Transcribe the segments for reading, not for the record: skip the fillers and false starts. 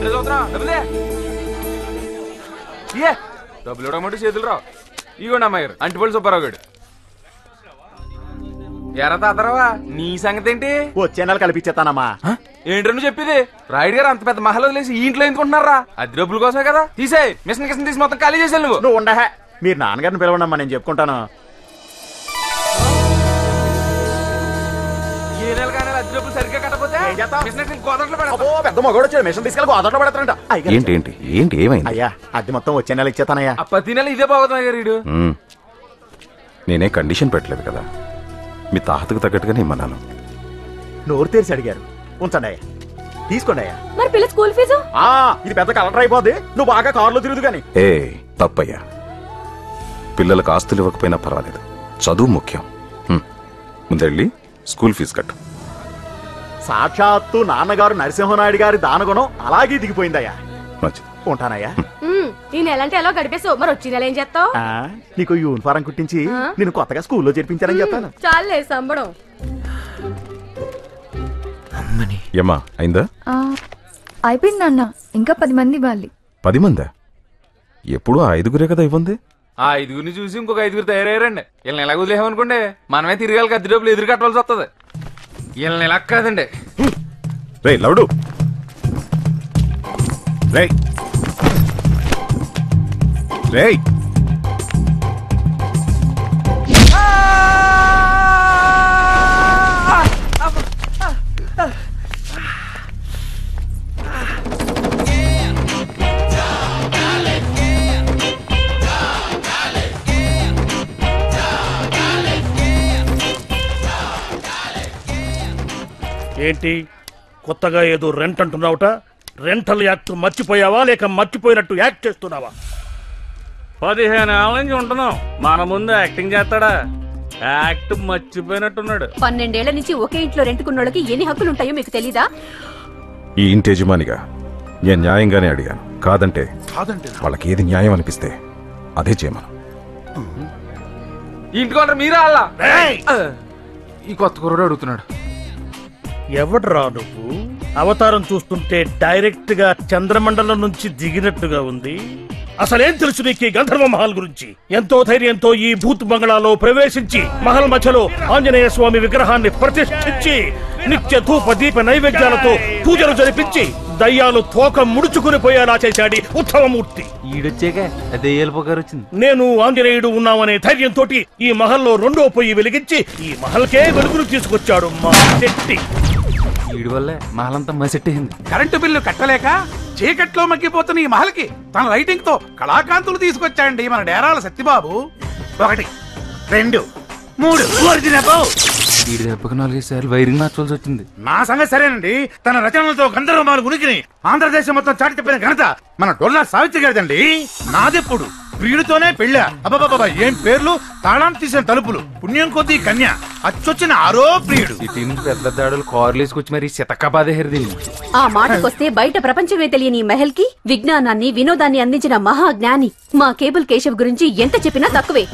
ఏంటో చూద్దాం డబ్బులే డబ్బులు ఇవ్వడం చేతులు రావు. ఇగోండి అమ్మాయి గారు అంటిపల్లి సుబ్బారావు గారు. ఎరా తాతరావా నీ సంగతి ఏంటి? వచ్చే నెల కల్పించేస్తానమ్మా. ఏంటో నువ్వు చెప్పేది? రాయుడు గారు అంత పెద్ద మహల్ వదిలేసి ఈ ఇంట్లో ఎందుకుంటున్నారా? అది డబ్బుల కోసమే కదా. తీసే మిషన్ కిషన్ తీసి మొత్తం ఖాళీ చేసాను. నువ్వు ఉండహే, మీరు నాన్నగారిని పిలవండమ్మా, నేను చెప్పుకుంటాను. ఏ నెల కానీ అద్దె డబ్బులు సరిగ్గా కట్టకపోతే పెద్ద మగోడు వచ్చాడు, మిషన్ తీసుకెళ్ళి గోదాట్లో పెడతాడంట. ఏంటి ఏమైంది? అయ్యా అద్దె మొత్తం వచ్చే నెల ఇచ్చేతానయ్యా. ప్రతి నెల ఇదే బాగుతుంది గారు. నేనే కండిషన్ పెట్టలేదు కదా, మీ తాహతకు తగ్గట్టుగానే ఇమ్మన్నాను. నోరు తెరిచి అడిగారు, ఉంచండి అయ్యా, తీసుకోండి అయ్యా. మరి పిల్ల స్కూల్ ఫీజు? ఇది పెద్ద కలెక్టర్ అయిపోద్ది, నువ్వు బాగా కారులో తిరుగుదు గాని. తప్పయ్యా, పిల్లలకు ఆస్తులు ఇవ్వకపోయినా పర్వాలేదు, చదువు ముఖ్యం. ముందెళ్ళి స్కూల్ ఫీజు కట్టు. సాక్షాత్తు నాన్నగారు నరసింహనాయుడు గారి దానగుణం అలాగే దిగిపోయిందయ్యా. మంచిది, ఉంటానయ్యా. ఈ నెల అంటే ఎలా గడిపేసావు, మరి వచ్చి నెల ఏం చేస్తావు? నీకు యూనిఫారం కుట్టించి నేను కొత్తగా స్కూల్లో చేర్పించానని చెప్తాను. చాలే సంబడం. ఏమ్మా అయిందా? అయిపోయింది అన్న, ఇంకా 10 మంది ఇవ్వాలి. 10 మందా? ఎప్పుడు 5గురే కదా ఇవ్వండి. ఆ 5గురిని చూసి ఇంకొక 5గురు తయారయ్యారండి. వీళ్ళని ఎలా వదిలేమనుకోండి మనమే తిరగాలి, అద్దె డబ్బులు ఎదురు కట్టవలసి వస్తుంది. వీళ్ళని ఎలా కాదండి. రే లవుడు, రే రే ఏంటి కొత్తగా ఏదో రెంట్ అంటున్నావుట? రెంటల్ యాక్ట్ మర్చిపోయావా లేక మర్చిపోయినట్టు యాక్ట్ చేస్తున్నావా? 15 ఏళ్ళ నుంచి ఉంటున్నాం, మన ముందు యాక్టింగ్ చేస్తాడా? యాక్ట్ మర్చిపోయినట్టున్నాడు. 12 ఏళ్ల నుంచి ఒకే ఇంట్లో రెంట్కున్నోళ్ళకి ఎన్ని హక్కులు ఉంటాయో మీకు తెలీదా? ఈ ఇంటి యజమానిగా నేను న్యాయంగానే అడిగాను. కాదంటే వాళ్ళకి ఏది న్యాయం అనిపిస్తే అదే చేయమను. ఇంటికొంటారు మీరా? అలా ఈ కొత్త కుర్రాడు అడుగుతున్నాడు. ఎవడ్రా నువ్వు? అవతారం చూస్తుంటే డైరెక్ట్ గా చంద్రమండలం నుంచి దిగినట్టుగా ఉంది. అసలేం తెలుసు నీకు గంధర్వ మహల్ గురించి? ఎంతో ధైర్యంతో ఈ భూత్ బంగళాలో ప్రవేశించి మహల్ మధ్యలో ఆంజనేయ స్వామి విగ్రహాన్ని ప్రతిష్ఠించి నిత్య ధూప దీప నైవేద్యాలతో పూజలు జరిపించి దయ్యాలు తోక ముడుచుకుని పోయేలా చేశాడు ఉత్తమమూర్తి. ఈడొచ్చాక దయ్యాల పొగారు వచ్చింది. నేను ఆంజనేయుడు ఉన్నామనే ధైర్యంతో ఈ మహల్లో 2వ పొయ్యి వెలిగించి ఈ మహల్కే వెలుగులు తీసుకొచ్చాడు మా శెట్టి. వీడి వల్లే మహలంతా మసెట్టేసింది. కరెంటు బిల్లు కట్టలేక చీకట్లో మగ్గిపోతున్న ఈ మహల్కి తన రైటింగ్ తో కళాకాంతులు తీసుకొచ్చాయండి మన డేరాల సత్యబాబు. 1 2 3 వీడి దెబ్బకు 4 సార్లు వైరింగ్ మార్చవలసి వచ్చింది. నా సంగతి సరేనండి. తన రచనలతో గంధర్వమాల ఉనికిని ఆంధ్రదేశం మొత్తం చాటి చెప్పిన ఘనత మన డొల్లా సావిత్రి గారిదండి. నాదెప్పుడు ప్రియుడితోనే పెళ్ళా. అబ్బాబాబా ఏం పేర్లు! తాళం తీసిన తలుపులు, పుణ్యం కొద్దీ కన్య, అచ్చొచ్చిన ఆరో ప్రియుడు. సిటీ నుంచి పెద్ద దాడులు కార్లు వేసుకొచ్చి మరి శతకపాదేహరిది. ఆ మాటకొస్తే బయట ప్రపంచమే తెలియని ఈ మహల్ కి విజ్ఞానాన్ని వినోదాన్ని అందించిన మహాజ్ఞాని మా కేబుల్ కేశవ్ గురించి ఎంత చెప్పినా తక్కువే.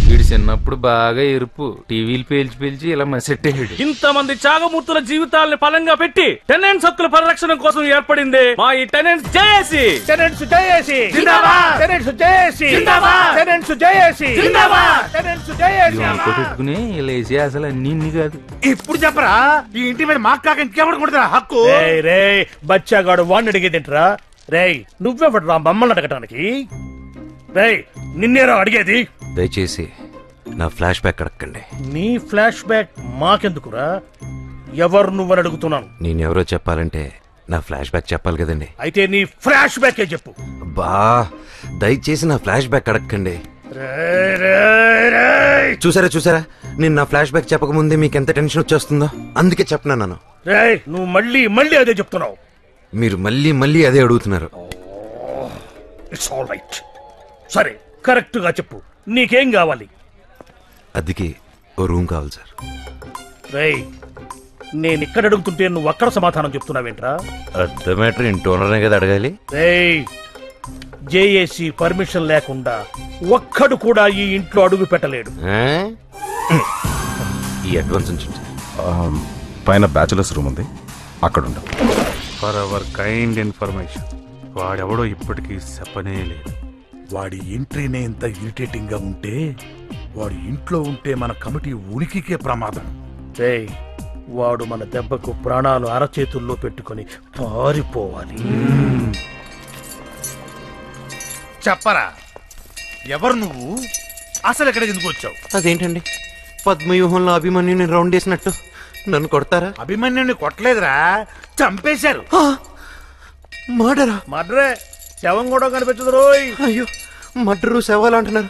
వీడు చిన్నప్పుడు బాగా ఎరుపు, టీవీలు పేల్చి ఇలా మసెట్టేడు. ఇంతమంది త్యాగమూర్తుల జీవితాలను ఫలంగా పెట్టి టెనెంట్స్ హక్కుల పరిరక్షణ కోసం ఏర్పడింది మా ఈ టెనెంట్స్ జేఏసీ. టెనెంట్స్ జేఏసీ జిందాబాద్! టెనెంట్స్ జేఏసీ జిందాబాద్! టెనెంట్స్ జేఏసీ జిందాబాద్! Tenants JAC. పెట్టుకుని ఇలా వేసి అసలు అన్ని కాదు. ఇప్పుడు చెప్పరా, ఈ ఇంటి మీద మాకు కాక ఇంకెవడు కొడతా హక్కు? రే బచ్చాగాడు వాడిని అడిగేదింట్రా? రేయ్ నువ్వెవడ్రా మమ్మల్ని అడగటానికి? రేయ్ నిన్నేరా అడిగేది? దయచేసి నా ఫ్లాష్ బ్యాక్ అడగండి. నీ ఫ్లాష్ బ్యాక్ మాకెందుకురా? ఎవరు నువ్వని అడుగుతున్నాను. నేనెవరో చెప్పాలంటే నా ఫ్లాష్ బ్యాక్ చెప్పాలి కదండి. అయితే నీ ఫ్లాష్ బ్యాకే చెప్పు. బా దయచేసి నా ఫ్లాష్ బ్యాక్ అడగండి. చూసారా నేను నా ఫ్లాష్ బ్యాక్ చెప్పకముందే మీకు ఎంత టెన్షన్ వచ్చేస్తుందో, అందుకే చెప్పను. రేయ్ నువ్వు మళ్ళీ అదే చెప్తున్నావు. మీరు మళ్ళీ అదే అడుగుతున్నారు. It's all right. సరే కరెక్ట్ గా చెప్పు, నీకేం కావాలి? అదికి ఓ రూమ్ కావాలి సార్. రేయ్ నేను ఇక్కడ అడుగుతుంటే నువ్వు అక్కడ సమాధానం చెప్తున్నావేంట్రా? అర్థమేటర్ ఇంటి ఓనర్నే కదా అడగాలి. రేయ్ జేఏసీ పర్మిషన్ లేకుండా ఒక్కడు కూడా ఈ ఇంట్లో అడుగు పెట్టలేడు. ఈ అడ్వాన్స్ ఉంచండి. పైన బ్యాచులర్స్ రూమ్ ఉంది, అక్కడ ఉండు. For hour kind information. వాడెవడో ఇప్పటికీ చెప్పనే లేదు. వాడి ఎంట్రీనే ఇంత ఇరిటేటింగ్ గా ఉంటే వాడి ఇంట్లో ఉంటే మన కమిటీ ఉనికికే ప్రమాదం. ఏయ్, వాడు మన దెబ్బకు ప్రాణాలు అరచేతుల్లో పెట్టుకొని పారిపోవాలి. చెప్పరా, ఎవరు నువ్వు? అసలు ఎక్కడ ఎందుకు వచ్చావు? అదేంటండి పద్మవ్యూహంలో అభిమన్యుని రౌండ్ వేసినట్టు నన్ను కొడతారా? అభిమన్యుని కొట్టలేదురా, చంపేశారు. మర్డరా? మడ్రే, శవం కూడా కనిపించదు రోయ్. అయ్యో, మర్డరు శవాలు అంటున్నారు,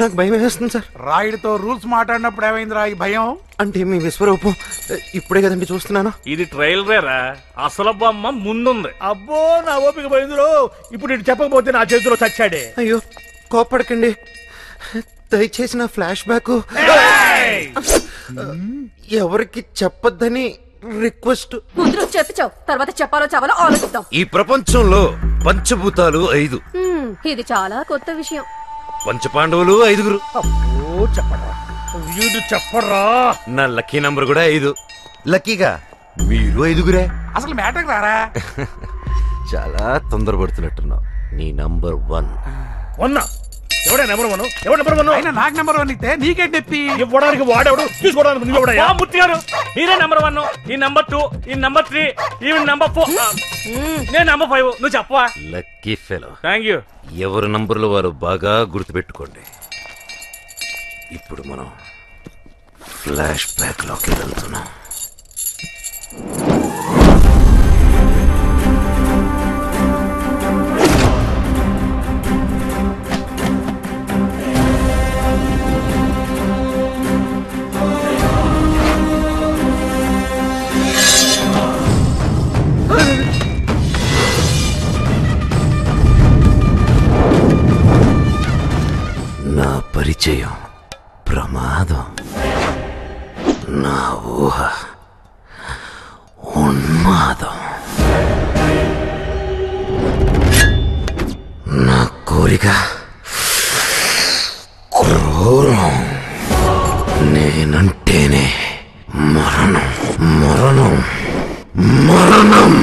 నాకు భయం వేస్తుంది సార్. రాయుడితో రూల్స్ మాట్లాడినప్పుడు ఏమైందిరా ఈ భయం? అంటే మీ విశ్వరూపం ఇప్పుడే కదండి చూస్తున్నాను. ఇది ట్రైలరేరా, అసలు బొమ్మ ముందుంది. అబ్బో, నా ఓపిక పోయిందిరో. ఇప్పుడు ఇటు చెప్పకపోతే నా చేతిలో చచ్చాడే. అయ్యో కోప్పడకండి, దయచేసి నా ఫ్లాష్ బ్యాక్ ఎవరికి చెప్పొద్దని రిక్వెస్ట్. ముందు నువ్వు చెప్పిచావు, తర్వాత చెప్పాలో చావాలో ఆలోచిద్దాం. ఈ ప్రపంచంలో పంచభూతాలు 5, ఇది చాలా కొత్త విషయం. పంచపాండవులు 5. అబ్బో, చెప్పరా వీడు చెప్పరా. నా లక్కీ నంబర్ కూడా 5. లక్కీగా మీరు 5. అసలు మ్యాటర్ రారా? చాలా తొందరపడుతున్నట్టున్నావు. నీ నంబర్ 1. వన్నా ఎవడే నెంబర్ 1? ఎవడు నెంబర్ 1? అయినా నాకు నెంబర్ 1 ఇస్తే నీకేం చెప్పి ఇవ్వడానికి వాడెవడు, తీసుకోవడానికి నువ్వెవడయ్యా? మూర్తి గారు, మీరే నంబర్ 1, ఈ నంబర్ 2, ఈ నంబర్ 3, ఈ నంబర్ 4, నేను నంబర్ 5. నువ్వు చెప్పవా? Lucky fellow. Thank you. ఎవరి నంబర్లు వారు బాగా గుర్తుపెట్టుకోండి. ఇప్పుడు మనం ఫ్లాష్ బ్యాక్ లోకి వెళ్తున్నాం. నా పరిచయం ప్రమాదం, నా ఊహ ఉన్మాదం, నా కోరిక క్రూరం, నేనంటేనే మరణం, మరణం, మరణం.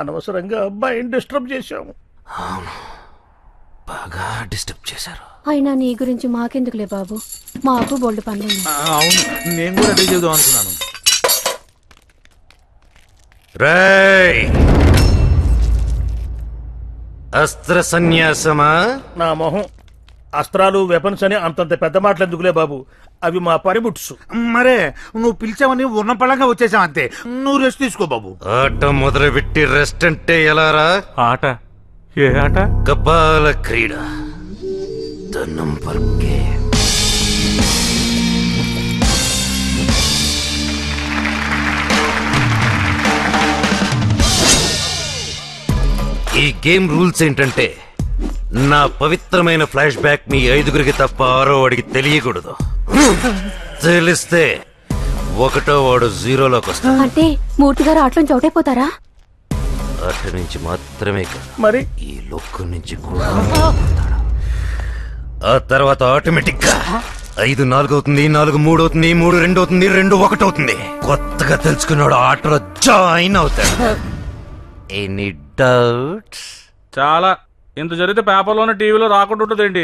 అనవసరంగా అబ్బాయిని డిస్టర్బ్ చేశాము. అవును, బాగా డిస్టర్బ్ చేశారు. అయినా నీ గురించి మాకెందుకులే బాబు, మాకు బోల్డ్ పనులు. అవును, నేను కూడా అదే చేద్దాం అనుకున్నాను. రేయ్, అస్త్ర సన్యాసమా? నా మొహం, అస్త్రాలు వెపన్స్ అని అంతంత పెద్ద మాటలు ఎందుకులే బాబు, అవి మా పనిముట్స్. మరే నువ్వు పిలిచావని ఉన్న పళ్ళంగా వచ్చేసావు అంతే. నువ్వు రెస్ట్ తీసుకో బాబు. ఆట మొదలుపెట్టి రెస్ట్ అంటే ఎలారా? ఆట? ఏ ఆట? కపాల క్రీడ, ద నంబర్ గేమ్. ఈ గేమ్ రూల్స్ ఏంటంటే, నా పవిత్రమైన ఫ్లాష్ బ్యాక్ మీ 5 తప్ప 6వ వాడికి తెలియకూడదు. తెలిస్తే 1వ వాడు 0లోకి వస్తాడు. అంటే మూర్తి గారు ఆటలోంచి అవుట్ అయిపోతారా? ఆట నుంచి మాత్రమే కాదు, మరి ఈ లోకం నుంచి కూడా పోతాడు. ఆ తర్వాత ఆటోమేటిక్ గా 5 4 అవుతుంది, 4 3 అవుతుంది, 3 2 అవుతుంది, 2 1 అవుతుంది. కొత్తగా తెలుసుకున్నాడు ఆటలో జాయిన్ అవుతాడు. Any doubts? చాలా. ఇంత జరిగితే పేపర్లోనే టీవీలో రాకుండా ఉంటుందేంటి?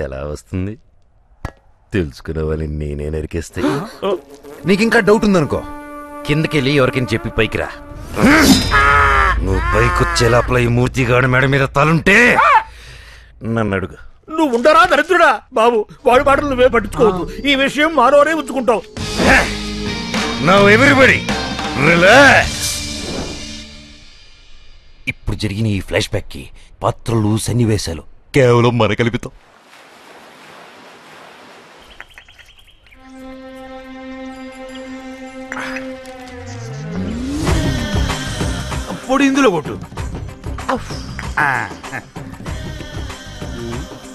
ఎలా వస్తుంది? తెలుసుకునే వాళ్ళని నేనే నరికేస్తే. నీకింకా డౌట్ ఉందనుకో, కిందకెళ్ళి ఎవరికైనా చెప్పి పైకి రా. నువ్వు పైకొచ్చే లోపల ఈ మూర్తిగాడు మెడ మీద తలుంటే నన్ను అడుగు. నువ్వు ఉండరా దరిద్రుడా బాబు, వాడి మాటలు నువ్వే పట్టించుకోవద్దు. ఈ విషయం మానవరే ఉంచుకుంటావు. Now everybody relax. ఇప్పుడు జరిగిన ఈ ఫ్లాష్ బ్యాక్ కి పాత్రలు, సన్నివేశాలు కేవలం మన కల్పితం. పొడి ఇందులో కొట్టు.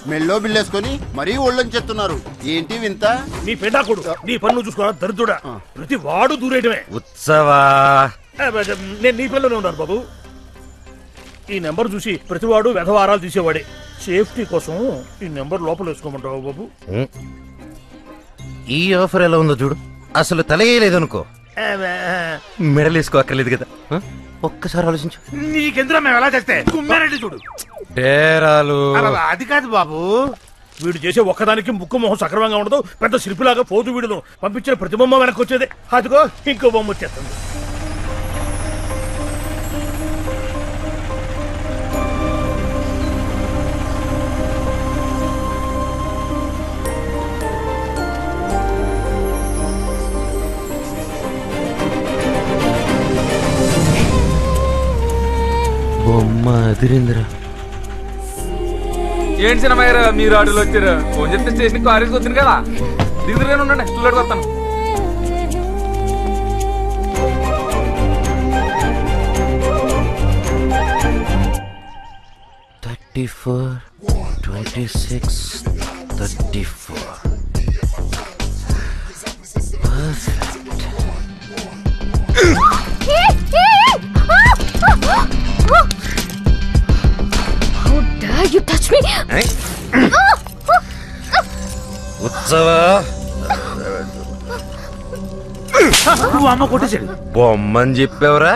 మెల్లో బిల్లేసుకొని మరీ ఒళ్ళొంచెత్తున్నారు. ఏంటి వింత? నీ పెడాకుడు, నీ పన్ను చూసుకోరా దరిద్రుడా. ప్రతి వాడు దూరేయడమే. ఉత్సవా, నేను నీ పిల్లనే ఉన్నాను బాబు. ఈ నెంబర్ చూసి ప్రతివాడు వెధవారాలు తీసేవాడే. సేఫ్టీ కోసం ఈ నెంబర్ లోపల వేసుకోమంటావు బాబు? ఈ ఆఫర్ ఎలా ఉందో చూడు. అసలు తలయేయలేదనుకో, మెడల్ వేసుకో అక్కర్లేదు కదా. ఒక్కసారి ఆలోచించు. నీకెందులో మేము ఎలా చేస్తే కుమ్మారెడ్డి చూడు. డేరాలు అది కాదు బాబు, వీడు చేసే ఒక్కదానికి ముక్కు మొహం సక్రమంగా ఉండదు. పెద్ద శిల్పిలాగా పోతూ వీడును పంపించిన ప్రతి బొమ్మ వెనక్కి వచ్చేది. అదిగో ఇంకో బొమ్మ వచ్చేస్తుంది. బొమ్మ అదిరిందిరా. ఏంటి సినిమా గారు మీరు ఆటోలో వచ్చారు? ఫోన్ చెప్తే స్టేషన్ కాలేజ్కి వచ్చింది కదా, దిగుదురుగానే ఉండండి, స్టూలెట్కి వస్తాను. You touch me! ఉత్సవా నువ్వు అమ్మ కొట్టేసాడు. బొమ్మని చెప్పావురా?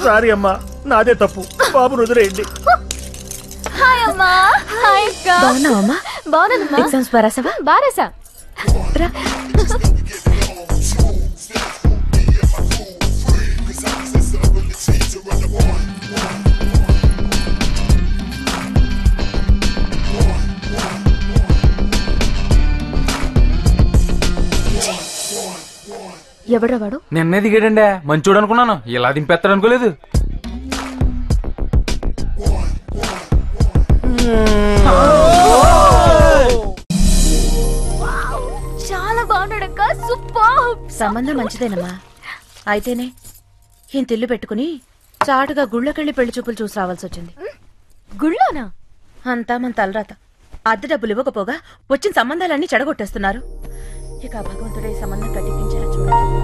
సారీ అమ్మా, నాదే తప్పు. బాబును వదిలేయండి. హాయ్ అమ్మా. హాయ్ అక్క. బాగున్నావమ్మా? బాగున్నానమ్మా. ఎగ్జామ్స్ బారాసావా? బారేసా. రా. ఎవడ్రా వాడు? నిన్నే దిగాడండి, మంచోడు అనుకున్నాను, ఇలా దింపేస్తాడు అనుకోలేదు. చాలా బాగున్నాడక్క. సూపర్. సంబంధం మంచిదేనమ్మా. అయితేనే ఇంత ఇల్లు పెట్టుకుని చాటుగా గుళ్ళకెళ్ళి పెళ్లి చూపులు చూసి రావాల్సి వచ్చింది. గుళ్ళోనా? అంతా మన తలరాత. అద్దె డబ్బులు ఇవ్వకపోగా వచ్చిన సంబంధాలన్నీ చెడగొట్టేస్తున్నారు. ఇక భగవంతుడే సంబంధం కట్టిపించేలా చూడాలి.